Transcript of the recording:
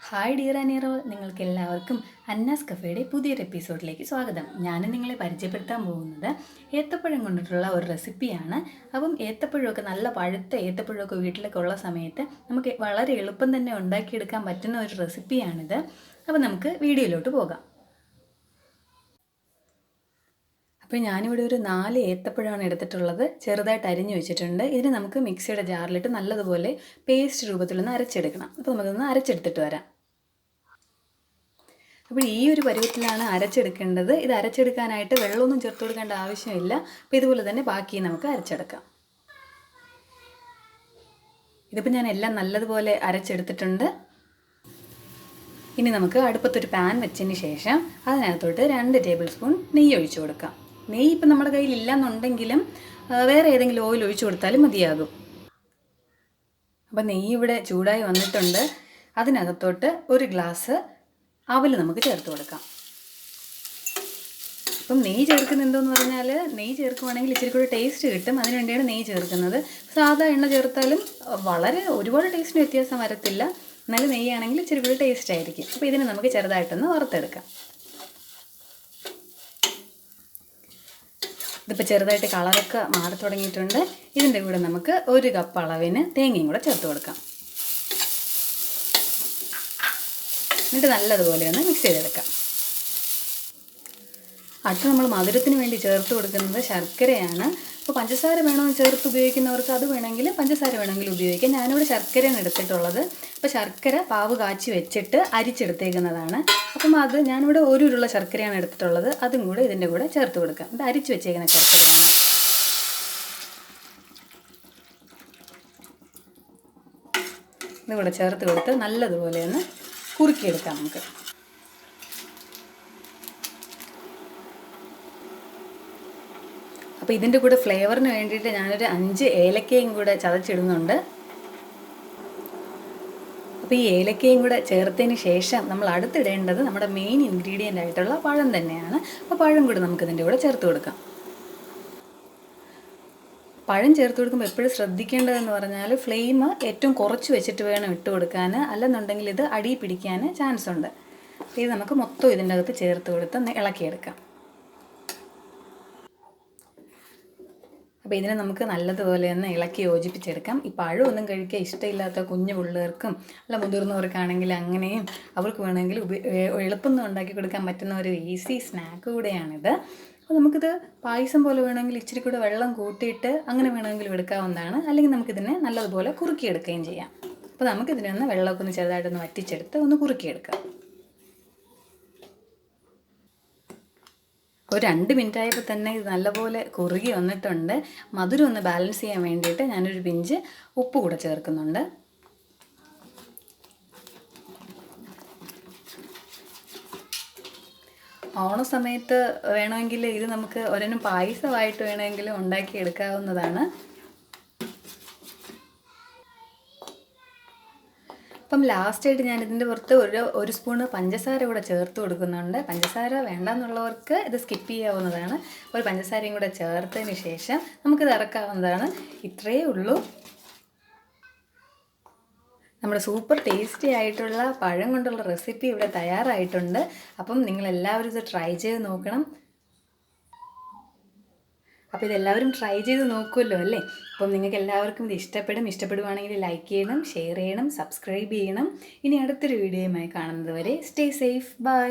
Hi dear അനീറോ, നിങ്ങൾക്ക് എല്ലാവർക്കും അന്നാസ് കഫേയുടെ പുതിയൊരു എപ്പിസോഡിലേക്ക് സ്വാഗതം. ഞാൻ നിങ്ങളെ പരിചയപ്പെടുത്താൻ പോകുന്നത് ഏത്തപ്പഴം കൊണ്ടിട്ടുള്ള ഒരു റെസിപ്പിയാണ്. അപ്പം ഏത്തപ്പഴമൊക്കെ നല്ല പഴുത്ത ഏത്തപ്പഴമൊക്കെ വീട്ടിലൊക്കെ ഉള്ള സമയത്ത് നമുക്ക് വളരെ എളുപ്പം തന്നെ ഉണ്ടാക്കിയെടുക്കാൻ പറ്റുന്ന ഒരു റെസിപ്പിയാണിത്. അപ്പം നമുക്ക് വീഡിയോയിലോട്ട് പോകാം. അപ്പോൾ ഞാനിവിടെ ഒരു 4 ഏത്തപ്പഴമാണ് എടുത്തിട്ടുള്ളത്. ചെറുതായിട്ട് അരിഞ്ഞു വെച്ചിട്ടുണ്ട്. ഇതിന് നമുക്ക് മിക്സിയുടെ ജാറിലിട്ട് നല്ലതുപോലെ പേസ്റ്റ് രൂപത്തിലൊന്ന് അരച്ചെടുക്കണം. അപ്പോൾ നമുക്കൊന്ന് അരച്ചെടുത്തിട്ട് വരാം. അപ്പോൾ ഈ ഒരു പരുവത്തിലാണ് അരച്ചെടുക്കേണ്ടത്. ഇത് അരച്ചെടുക്കാനായിട്ട് വെള്ളമൊന്നും ചേർത്ത് കൊടുക്കേണ്ട ആവശ്യമില്ല. അപ്പോൾ ഇതുപോലെ തന്നെ ബാക്കി നമുക്ക് അരച്ചെടുക്കാം. ഇതിപ്പോൾ ഞാൻ എല്ലാം നല്ലതുപോലെ അരച്ചെടുത്തിട്ടുണ്ട്. ഇനി നമുക്ക് അടുപ്പത്തൊരു പാൻ വെച്ചതിന് ശേഷം അതിനകത്തോട്ട് 2 ടേബിൾ സ്പൂൺ നെയ്യ് ഒഴിച്ചു കൊടുക്കാം. നെയ്യ് ഇപ്പം നമ്മുടെ കയ്യിൽ ഇല്ലെന്നുണ്ടെങ്കിലും വേറെ ഏതെങ്കിലും ഓയിൽ ഒഴിച്ചു കൊടുത്താലും മതിയാകും. അപ്പം നെയ്യ് ഇവിടെ ചൂടായി വന്നിട്ടുണ്ട്. അതിനകത്തോട്ട് ഒരു ഗ്ലാസ് അവൽ നമുക്ക് ചേർത്ത് കൊടുക്കാം. അപ്പം നെയ്യ് ചേർക്കുന്നത് എന്തോന്ന് പറഞ്ഞാൽ, നെയ്യ് ചേർക്കുവാണെങ്കിൽ ഇച്ചിരി കൂടി ടേസ്റ്റ് കിട്ടും. അതിന് വേണ്ടിയാണ് നെയ്യ് ചേർക്കുന്നത്. സാധാ എണ്ണ ചേർത്താലും ഒരുപാട് ടേസ്റ്റിന് വ്യത്യാസം വരത്തില്ല. എന്നാലും നെയ്യാണെങ്കിൽ ഇച്ചിരി കൂടി ടേസ്റ്റ് ആയിരിക്കും. അപ്പോൾ ഇതിന് നമുക്ക് ചെറുതായിട്ടൊന്ന് വറുത്തെടുക്കാം. ഇതിപ്പോൾ ചെറുതായിട്ട് കളറൊക്കെ മാറി തുടങ്ങിയിട്ടുണ്ട്. ഇതിൻ്റെ കൂടെ നമുക്ക് 1 കപ്പ് അളവിന് തേങ്ങയും കൂടെ ചേർത്ത് കൊടുക്കാം. എന്നിട്ട് നല്ലതുപോലെ ഒന്ന് മിക്സ് ചെയ്തെടുക്കാം. അടുത്ത് നമ്മൾ മധുരത്തിന് വേണ്ടി ചേർത്ത് കൊടുക്കുന്നത് ശർക്കരയാണ്. അപ്പോൾ പഞ്ചസാര വേണമെന്ന് ചേർത്ത് ഉപയോഗിക്കുന്നവർക്ക് അത് വേണമെങ്കിൽ പഞ്ചസാര വേണമെങ്കിൽ ഉപയോഗിക്കാം. ഞാനിവിടെ ശർക്കരയാണ് എടുത്തിട്ടുള്ളത്. അപ്പോൾ ശർക്കര പാവ് കാച്ചി വെച്ചിട്ട് അരിച്ചെടുത്തേക്കുന്നതാണ്. അപ്പം അത് ഞാനിവിടെ 1 ഉരുള ശർക്കരയാണ് എടുത്തിട്ടുള്ളത്. അതും കൂടെ ഇതിൻ്റെ കൂടെ ചേർത്ത് കൊടുക്കാം. ഇത് അരിച്ച് വെച്ചേക്കുന്ന ശർക്കരയാണ്. ഇതുകൂടെ ചേർത്ത് കൊടുത്ത് നല്ലതുപോലെ ഒന്ന് കുറുക്കിയെടുക്കാം നമുക്ക്. അപ്പോൾ ഇതിൻ്റെ കൂടെ ഫ്ലേവറിന് വേണ്ടിയിട്ട് ഞാനൊരു 5 ഏലക്കയും കൂടെ ചതച്ചിടുന്നുണ്ട്. അപ്പോൾ ഈ ഏലക്കയും കൂടെ ചേർത്തതിന് ശേഷം നമ്മൾ അടുത്തിടേണ്ടത് നമ്മുടെ മെയിൻ ഇൻഗ്രീഡിയൻ്റ് ആയിട്ടുള്ള പഴം തന്നെയാണ്. അപ്പോൾ പഴം കൂടെ നമുക്കിതിൻ്റെ കൂടെ ചേർത്ത് കൊടുക്കാം. പഴം ചേർത്ത് കൊടുക്കുമ്പോൾ എപ്പോഴും ശ്രദ്ധിക്കേണ്ടതെന്ന് പറഞ്ഞാൽ ഫ്ലെയിം ഏറ്റവും കുറച്ച് വെച്ചിട്ട് വേണം ഇട്ട് കൊടുക്കാൻ. അല്ലെന്നുണ്ടെങ്കിൽ ഇത് അടി പിടിക്കാൻ ചാൻസ് ഉണ്ട്. ഇത് നമുക്ക് മൊത്തം ഇതിൻ്റെ അകത്ത് ചേർത്ത് കൊടുത്ത് ഒന്ന് ഇളക്കിയെടുക്കാം. അപ്പോൾ ഇതിനെ നമുക്ക് നല്ലതുപോലെ ഒന്ന് ഇളക്കി യോജിപ്പിച്ചെടുക്കാം. ഈ പഴമൊന്നും കഴിക്കാൻ ഇഷ്ടമില്ലാത്ത കുഞ്ഞു പിള്ളേർക്കും അല്ല മുതിർന്നവർക്കാണെങ്കിൽ അങ്ങനെയും അവർക്ക് വേണമെങ്കിൽ എളുപ്പം ഉണ്ടാക്കി കൊടുക്കാൻ പറ്റുന്ന ഒരു ഈസി സ്നാക്ക് കൂടെയാണിത്. അപ്പോൾ നമുക്കിത് പായസം പോലെ വേണമെങ്കിൽ ഇച്ചിരി കൂടെ വെള്ളം കൂട്ടിയിട്ട് അങ്ങനെ വേണമെങ്കിലും എടുക്കാവുന്നതാണ്. അല്ലെങ്കിൽ നമുക്കിതിനെ നല്ലതുപോലെ കുറുക്കിയെടുക്കുകയും ചെയ്യാം. അപ്പോൾ നമുക്കിതിനെ ഒന്ന് വെള്ളമൊക്കെ ഒന്ന് ചെറുതായിട്ടൊന്ന് വറ്റിച്ചെടുത്ത് ഒന്ന് കുറുക്കിയെടുക്കാം. ഒരു 2 മിനിറ്റ് ആയപ്പോൾ തന്നെ ഇത് നല്ലപോലെ കുറുകി വന്നിട്ടുണ്ട്. മധുരം ഒന്ന് ബാലൻസ് ചെയ്യാൻ വേണ്ടിയിട്ട് ഞാനൊരു പിഞ്ച് ഉപ്പ് കൂടെ ചേർക്കുന്നുണ്ട്. ഓണ സമയത്ത് വേണമെങ്കിൽ ഇത് നമുക്ക് ഒരെണ്ണം പായസമായിട്ട് വേണമെങ്കിലും ഉണ്ടാക്കിയെടുക്കാവുന്നതാണ്. അപ്പം ലാസ്റ്റായിട്ട് ഞാൻ ഇതിൻ്റെ പുറത്ത് ഒരു സ്പൂണ് പഞ്ചസാര കൂടെ ചേർത്ത് കൊടുക്കുന്നുണ്ട്. പഞ്ചസാര വേണ്ടെന്നുള്ളവർക്ക് ഇത് സ്കിപ്പ് ചെയ്യാവുന്നതാണ്. ഒരു പഞ്ചസാരയും കൂടെ ചേർത്തതിന് ശേഷം നമുക്കിത് ഇറക്കാവുന്നതാണ്. ഇത്രയേ ഉള്ളൂ. നമ്മുടെ സൂപ്പർ ടേസ്റ്റി ആയിട്ടുള്ള പഴം കൊണ്ടുള്ള റെസിപ്പി ഇവിടെ തയ്യാറായിട്ടുണ്ട്. അപ്പം നിങ്ങളെല്ലാവരും ഇത് ട്രൈ ചെയ്ത് നോക്കണം. അപ്പോൾ ഇതെല്ലാവരും ട്രൈ ചെയ്ത് നോക്കുമല്ലോ അല്ലേ? അപ്പം നിങ്ങൾക്ക് എല്ലാവർക്കും ഇത് ഇഷ്ടപ്പെടുവാണെങ്കിൽ ലൈക്ക് ചെയ്യണം, ഷെയർ ചെയ്യണം, സബ്സ്ക്രൈബ് ചെയ്യണം. ഇനി അടുത്തൊരു വീഡിയോയുമായി കാണുന്നത് വരെ സ്റ്റേ സേഫ്. ബൈ.